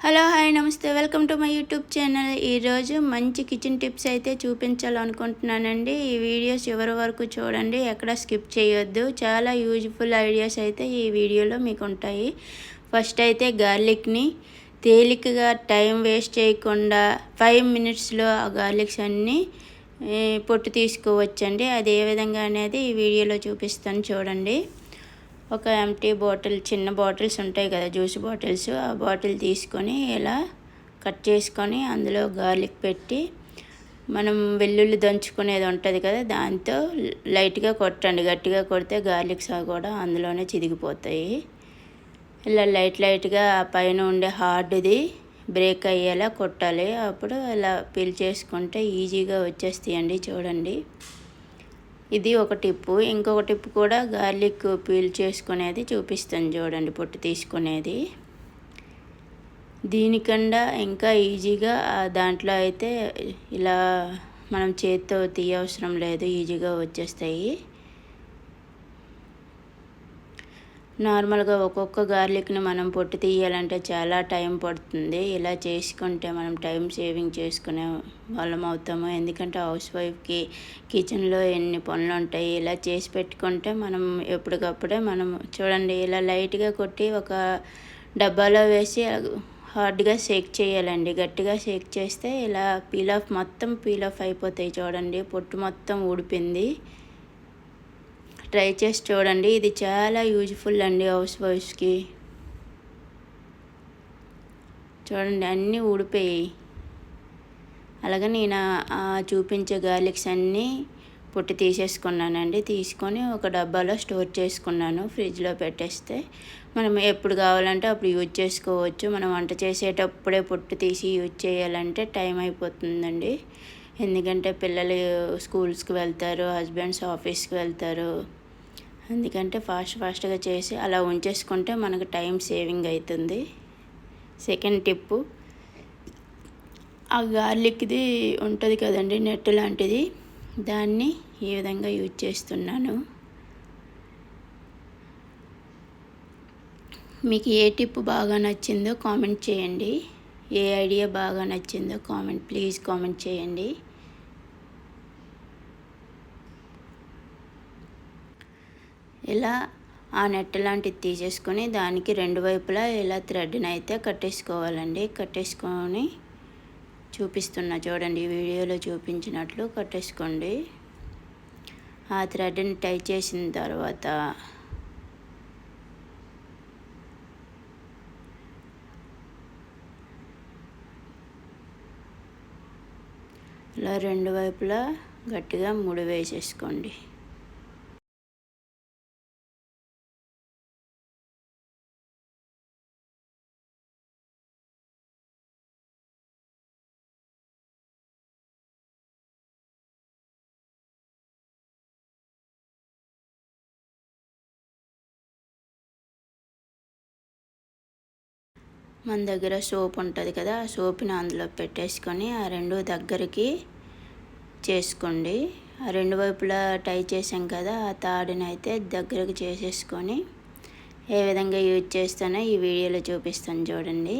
Hello hi నమస్తే welcome to my YouTube channel. ఈరోజు మంచి కిచెన్ టిప్స్ అయితే చూపించాలనుకుంటున్నానండి. ఈ వీడియో చివరి వరకు చూడండి, ఎక్కడ స్కిప్ చేయొద్దు. చాలా యూజ్ఫుల్ ఐడియాస్ అయితే ఈ వీడియోలో మీకు ఉంటాయి. ఫస్ట్ అయితే గార్లిక్ని తేలికగా టైం వేస్ట్ చేయకుండా 5 మినిట్స్లో ఆ గార్లిక్స్ అన్నీ పొట్టు తీసుకోవచ్చండి. అది ఏ విధంగా అనేది ఈ వీడియోలో చూపిస్తాను చూడండి. ఒక ఎంటీ బాటిల్, చిన్న బాటిల్స్ ఉంటాయి కదా జ్యూస్ బాటిల్స్, ఆ బాటిల్ తీసుకొని ఇలా కట్ చేసుకొని అందులో గార్లిక్ పెట్టి మనం వెల్లుల్లి దంచుకునేది ఉంటుంది కదా, దాంతో లైట్గా కొట్టండి. గట్టిగా కొడితే గార్లిక్స్ కూడా అందులోనే చిదిగిపోతాయి. ఇలా లైట్గా ఆ పైన ఉండే హార్డ్ది బ్రేక్ అయ్యేలా కొట్టాలి. అప్పుడు ఇలా పీల్ చేసుకుంటే ఈజీగా వచ్చేస్తాయండి. చూడండి, ఇది ఒక టిప్పు. ఇంకొక టిప్ కూడా గార్లిక్ పీల్ చేసుకునేది చూపిస్తాను చూడండి, పొట్టు తీసుకునేది. దీనికన్నా ఇంకా ఈజీగా దాంట్లో అయితే ఇలా మనం చేత్తో తీయవసరం లేదు, ఈజీగా వచ్చేస్తాయి. నార్మల్గా ఒక్కొక్క గార్లిక్ని మనం పొట్టు తీయాలంటే చాలా టైం పడుతుంది. ఇలా చేసుకుంటే మనం టైం సేవింగ్ చేసుకునే వాళ్ళం అవుతాము. ఎందుకంటే హౌస్ వైఫ్కి కిచెన్లో ఎన్ని పనులు ఉంటాయి. ఇలా చేసి పెట్టుకుంటే మనం ఎప్పటికప్పుడే మనం చూడండి, ఇలా లైట్గా కొట్టి ఒక డబ్బాలో వేసి హార్డ్గా షేక్ చేయాలండి. గట్టిగా షేక్ చేస్తే ఇలా మొత్తం పీల్ ఆఫ్ అయిపోతాయి. చూడండి, పొట్టు మొత్తం ఊడిపోయింది. ట్రై చేసి చూడండి, ఇది చాలా యూజ్ఫుల్ అండి హౌస్ వైఫ్స్కి. చూడండి, అన్నీ ఊడిపోయాయి. అలాగే నేను చూపించే గార్లిక్స్ అన్నీ పొట్టు తీసేసుకున్నానండి. తీసుకొని ఒక డబ్బాలో స్టోర్ చేసుకున్నాను. ఫ్రిడ్జ్లో పెట్టేస్తే మనం ఎప్పుడు కావాలంటే అప్పుడు యూజ్ చేసుకోవచ్చు. మనం వంట చేసేటప్పుడే పొట్టు తీసి యూజ్ చేయాలంటే టైం అయిపోతుందండి. ఎందుకంటే పిల్లలు స్కూల్స్కి వెళ్తారు, హస్బెండ్స్ ఆఫీస్కి వెళ్తారు. ఎందుకంటే ఫాస్ట్గా చేసి అలా ఉంచేసుకుంటే మనకు టైం సేవింగ్ అవుతుంది. సెకండ్ టిప్పు, ఆ గార్లిక్ది ఉంటుంది కదండి నెట్ లాంటిది, దాన్ని ఈ విధంగా యూజ్ చేస్తున్నాను. మీకు ఏ టిప్ బాగా నచ్చిందో కామెంట్ చేయండి. ఏ ఐడియా బాగా నచ్చిందో ప్లీజ్ కామెంట్ చేయండి. ఇలా ఆ నెట్ లాంటిది తీసేసుకొని దానికి రెండు వైపులా ఇలా థ్రెడ్ని అయితే కట్టేసుకోవాలండి. కట్టేసుకొని చూపిస్తున్నా చూడండి, వీడియోలో చూపించినట్లు కట్టేసుకోండి. ఆ థ్రెడ్ని టై చేసిన తర్వాత ఇలా రెండు వైపులా గట్టిగా ముడి వేసేసుకోండి. మన దగ్గర సోప్ ఉంటుంది కదా, ఆ సోప్ని అందులో పెట్టేసుకొని ఆ రెండు దగ్గరికి చేసుకోండి. ఆ రెండు వైపులా టై చేసాం కదా, ఆ తాడుని అయితే దగ్గరకు చేసేసుకొని ఏ విధంగా యూజ్ చేస్తానో ఈ వీడియోలో చూపిస్తాను చూడండి.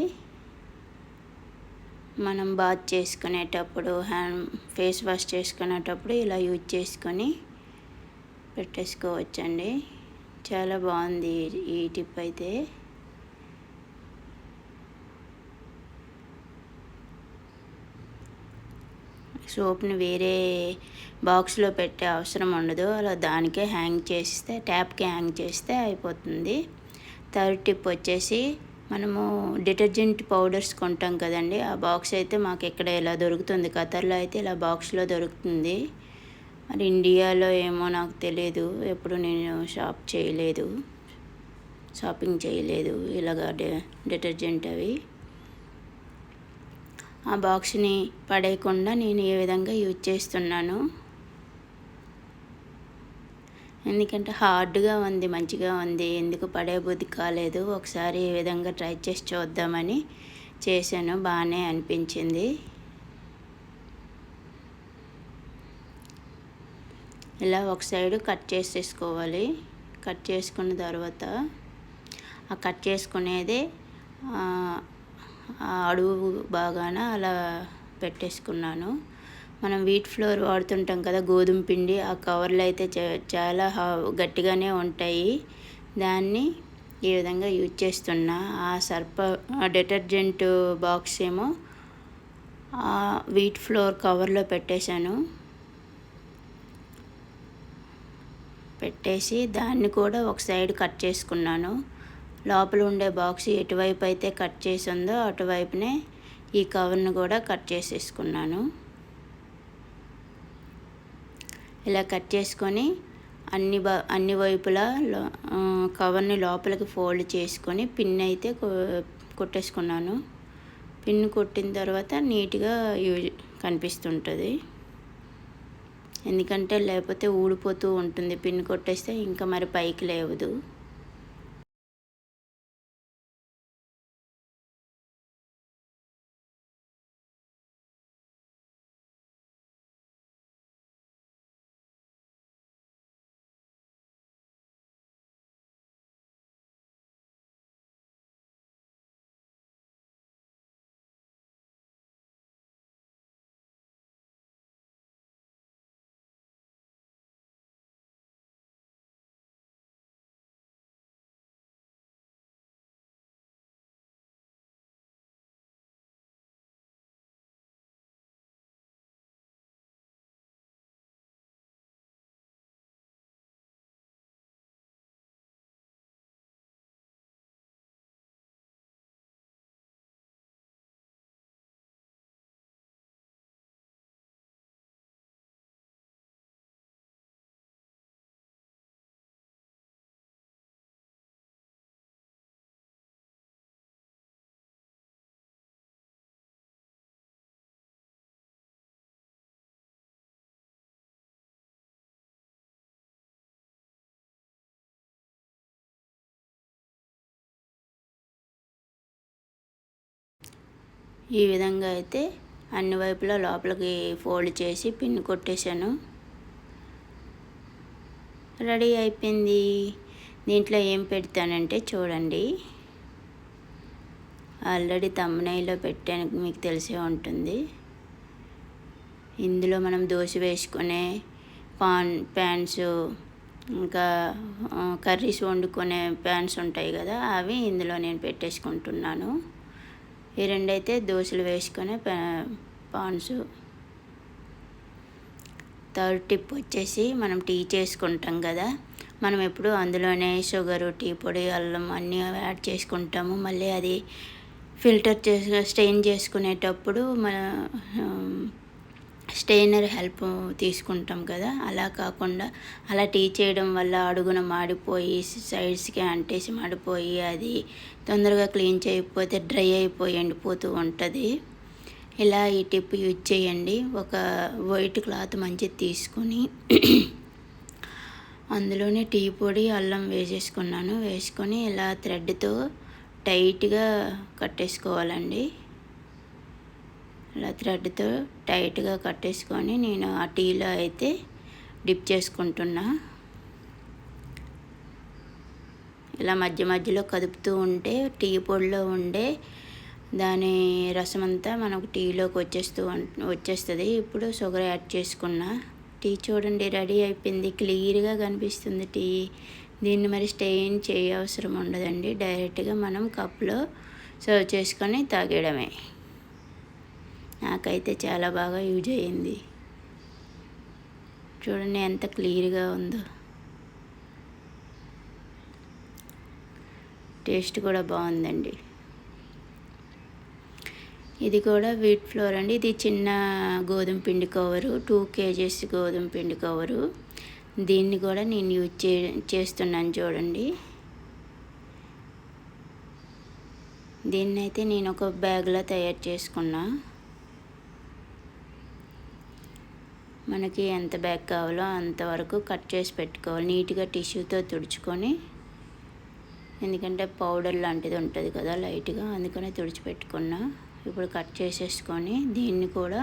మనం బాత్ చేసుకునేటప్పుడు, ఫేస్ వాష్ చేసుకునేటప్పుడు ఇలా యూజ్ చేసుకొని పెట్టేసుకోవచ్చండి. చాలా బాగుంది ఈ టిప్ అయితే. సోప్ని వేరే బాక్స్లో పెట్టే అవసరం ఉండదు, అలా దానికే ట్యాప్కి హ్యాంగ్ చేస్తే అయిపోతుంది. థర్డ్ టిప్ వచ్చేసి, మనము డిటర్జెంట్ పౌడర్స్ కొంటాం కదండి, ఆ బాక్స్ అయితే మాకు ఇక్కడ ఇలా దొరుకుతుంది. ఖతర్లో అయితే ఇలా బాక్స్లో దొరుకుతుంది. మరి ఇండియాలో ఏమో నాకు తెలియదు, ఎప్పుడు నేను షాపింగ్ చేయలేదు ఇలాగా డిటర్జెంట్ అవి. ఆ బాక్స్ని పడేయకుండా నేను ఏ విధంగా యూజ్ చేస్తున్నాను. ఎందుకంటే హార్డ్గా ఉంది, మంచిగా ఉంది, ఎందుకు పడేబుద్ధి కాలేదు. ఒకసారి ఈ విధంగా ట్రై చేసి చూద్దామని చేశాను, బాగానే అనిపించింది. ఇలా ఒక సైడు కట్ చేసేసుకోవాలి. కట్ చేసుకున్న తర్వాత ఆ కట్ చేసుకునేది అడుగు బాగాన అలా పెట్టేసుకున్నాను. మనం వీట్ ఫ్లోర్ వాడుతుంటాం కదా, గోధుమ పిండి, ఆ కవర్లు అయితే చాలా గట్టిగానే ఉంటాయి. దాన్ని ఈ విధంగా యూజ్ చేస్తున్నా. ఆ డిటర్జెంట్ బాక్స్ ఏమో వీట్ ఫ్లోర్ కవర్లో పెట్టేసి దాన్ని కూడా ఒక సైడ్ కట్ చేసుకున్నాను. లోపల ఉండే బాక్స్ ఎటువైపు అయితే కట్ చేసి ఉందో అటువైపునే ఈ కవర్ను కూడా కట్ చేసేసుకున్నాను. ఇలా కట్ చేసుకొని అన్ని వైపులా కవర్ని లోపలికి ఫోల్డ్ చేసుకొని పిన్ అయితే కొట్టేసుకున్నాను. పిన్ కొట్టిన తర్వాత నీట్గా కనిపిస్తుంటుంది. ఎందుకంటే లేకపోతే ఊడిపోతూ ఉంటుంది. పిన్ కొట్టేస్తే ఇంకా మరి పైకి లేవదు. ఈ విధంగా అయితే అన్ని వైపులా లోపలికి ఫోల్డ్ చేసి పిన్ కొట్టేశాను. రెడీ అయిపోయింది. దీంట్లో ఏం పెడతానంటే చూడండి, ఆల్రెడీ థంబ్నెయిల్లో పెట్టాను, మీకు తెలిసే ఉంటుంది. ఇందులో మనం దోశ వేసుకునే ప్యాన్స్, ఇంకా కర్రీస్ వండుకునే ప్యాన్స్ ఉంటాయి కదా, అవి ఇందులో నేను పెట్టేసుకుంటున్నాను. ఈ రెండైతే దోశలు వేసుకునే పాన్స్. థర్డ్ టిప్ వచ్చేసి, మనం టీ చేసుకుంటాం కదా, మనం ఎప్పుడు అందులోనే షుగరు, టీ పొడి, అల్లం అన్నీ యాడ్ చేసుకుంటాము. మళ్ళీ అది ఫిల్టర్ స్టెయిన్ చేసుకునేటప్పుడు మన స్టెయినర్ హెల్ప్ తీసుకుంటాం కదా, అలా కాకుండా అలా టీ చేయడం వల్ల అడుగున మాడిపోయి సైడ్స్కి అంటేసి మాడిపోయి అది తొందరగా క్లీన్ చేయకపోతే డ్రై అయిపోయి ఎండిపోతూ ఉంటుంది. ఇలా ఈ టిప్ యూజ్ చేయండి. ఒక వైట్ క్లాత్ మంచిది తీసుకొని అందులోనే టీ పొడి, అల్లం వేసుకొని ఇలా థ్రెడ్తో టైట్గా కట్టేసుకోవాలండి. ఇలా థ్రెడ్తో టైట్గా కట్టేసుకొని నేను ఆ టీలో అయితే డిప్ చేసుకుంటున్నా. ఇలా మధ్య మధ్యలో కదుపుతూ ఉంటే టీ పొడిలో ఉండే దాని రసం అంతా మనకు టీలోకి వచ్చేస్తుంది. ఇప్పుడు షుగర్ యాడ్ చేసుకున్నా. టీ చూడండి రెడీ అయిపోయింది. క్లియర్గా కనిపిస్తుంది టీ. దీన్ని మరి స్టెయిన్ అవసరం ఉండదండి. డైరెక్ట్గా మనం కప్లో సర్వ్ చేసుకొని తాగేయడమే. నాకైతే చాలా బాగా యూజ్ అయ్యింది. చూడండి ఎంత క్లియర్గా ఉందో. టేస్ట్ కూడా బాగుందండి. ఇది కూడా వీట్ ఫ్లోర్ అండి. ఇది చిన్న గోధుమ పిండి కవరు, 2 kgs గోధుమ పిండి కవరు. దీన్ని కూడా నేను యూజ్ చేస్తున్నాను చూడండి. దీన్నైతే నేను ఒక బ్యాగ్లా తయారు చేసుకున్నా. మనకి ఎంత బ్యాగ్ కావాలో అంతవరకు కట్ చేసి పెట్టుకోవాలి. నీట్గా టిష్యూతో తుడుచుకొని, ఎందుకంటే పౌడర్ లాంటిది ఉంటుంది కదా లైట్గా, అందుకనే తుడిచిపెట్టుకున్నా. ఇప్పుడు కట్ చేసేసుకొని దీన్ని కూడా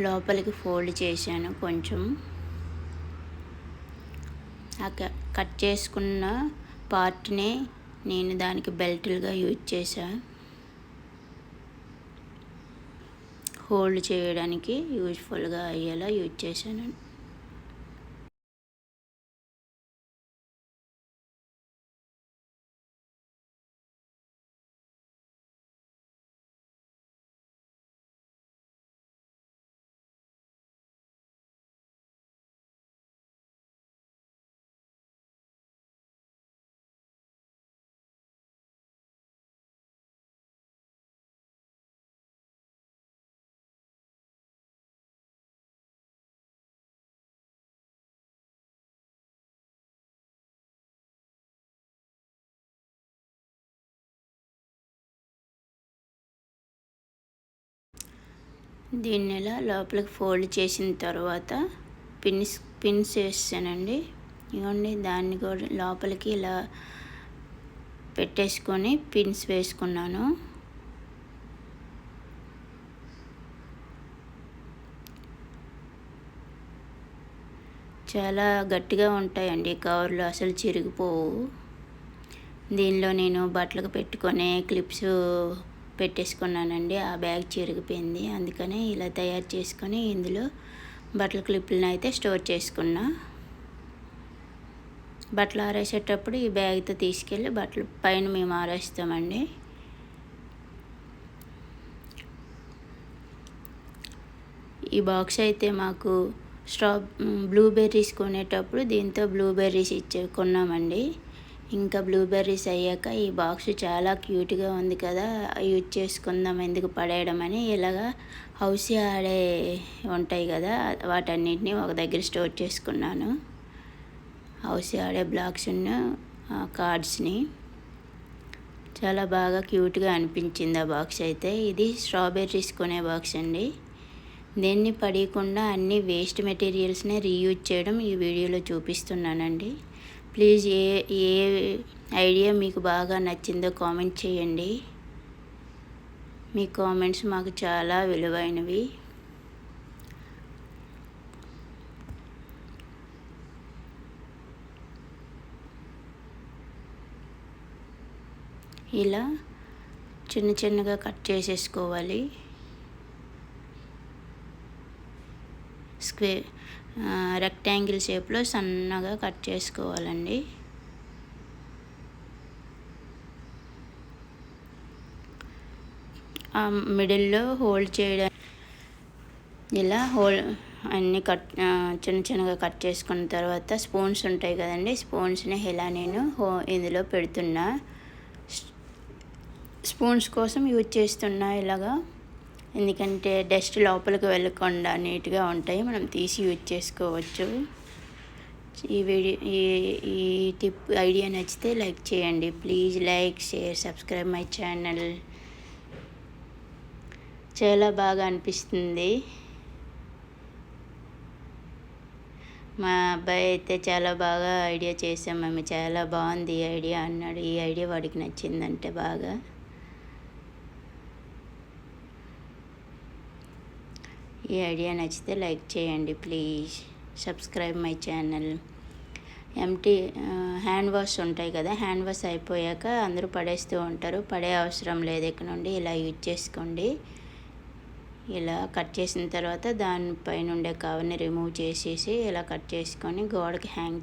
లోపలికి ఫోల్డ్ చేశాను కొంచెం. ఆ కట్ చేసుకున్న పార్ట్నే నేను దానికి బెల్ట్లుగా యూజ్ చేశాను. హోల్డ్ చేయడానికి యూజ్ఫుల్గా అయ్యేలా యూజ్ చేశాను. దీన్ని ఇలా లోపలికి ఫోల్డ్ చేసిన తర్వాత పిన్స్ వేసానండి. ఇవ్వండి, దాన్ని కూడా లోపలికి ఇలా పెట్టేసుకొని పిన్స్ వేసుకున్నాను. చాలా గట్టిగా ఉంటాయండి కవర్లు, అసలు చిరిగిపోవు. దీనిలో నేను బట్టలకు పెట్టుకునే క్లిప్స్ పెట్టేసుకున్నానండి. ఆ బ్యాగ్ చిరిగిపోయింది, అందుకని ఇలా తయారు చేసుకొని ఇందులో బట్టల క్లిప్లను అయితే స్టోర్ చేసుకున్నా. బట్టలు ఆరేసేటప్పుడు ఈ బ్యాగ్తో తీసుకెళ్ళి బట్టలు పైన మేము ఆరేస్తామండి. ఈ బాక్స్ అయితే మాకు బ్లూబెర్రీస్ కొనేటప్పుడు దీంతో బ్లూబెర్రీస్ కొన్నామండి. ఇంకా బ్లూబెర్రీస్ అయ్యాక ఈ బాక్స్ చాలా క్యూట్గా ఉంది కదా, యూజ్ చేసుకుందాం, ఎందుకు పడేయడం అని ఇలాగా హౌసీ ఆడే ఉంటాయి కదా, వాటన్నిటిని ఒక దగ్గర స్టోర్ చేసుకున్నాను. హౌసీ ఆడే బ్లాక్స్ను, కార్డ్స్ని. చాలా బాగా క్యూట్గా అనిపించింది ఆ బాక్స్ అయితే. ఇది స్ట్రాబెర్రీస్ కొనే బాక్స్ అండి. దేన్ని పడేయకుండా అన్ని వేస్ట్ మెటీరియల్స్నే రీయూజ్ చేయడం ఈ వీడియోలో చూపిస్తున్నానండి. ప్లీజ్ ఏ ఐడియా మీకు బాగా నచ్చిందో కామెంట్ చేయండి. మీ కామెంట్స్ మాకు చాలా విలువైనవి. ఇలా చిన్నగా కట్ చేసేసుకోవాలి. రెక్టాంగిల్ షేప్లో సన్నగా కట్ చేసుకోవాలండి. మిడిల్లో హోల్డ్ చేయడం, ఇలా అన్నీ చిన్నగా కట్ చేసుకున్న తర్వాత స్పూన్స్ ఉంటాయి కదండి, స్పూన్స్ని ఇలా నేను ఇందులో పెడుతున్నా. స్పూన్స్ కోసం యూజ్ చేస్తున్నా ఇలాగా, ఎందుకంటే డస్ట్ లోపలికి వెళ్ళకుండా నీట్గా ఉంటాయి, మనం తీసి యూజ్ చేసుకోవచ్చు. ఈ టిప్ ఐడియా నచ్చితే లైక్ చేయండి. Please like, share, subscribe my channel. చాలా బాగా అనిపిస్తుంది. మా అబ్బాయి అయితే చాలా బాగా ఐడియా చేసాం మేము, చాలా బాగుంది ఈ ఐడియా అన్నాడు. ఈ ఐడియా వాడికి నచ్చిందంటే బాగా. ఈ ఐడియా నచ్చితే లైక్ చేయండి. Please subscribe my channel. Hand wash ఉంటాయి కదా, హ్యాండ్ వాష్ అయిపోయాక అందరూ పడేస్తూ ఉంటారు, పడే అవసరం లేదు. ఇక్కడ నుండి ఇలా యూజ్ చేసుకోండి. ఇలా కట్ చేసిన తర్వాత దానిపైన ఉండే కవర్ని రిమూవ్ చేసేసి ఇలా కట్ చేసుకొని గోడకి హ్యాంగ్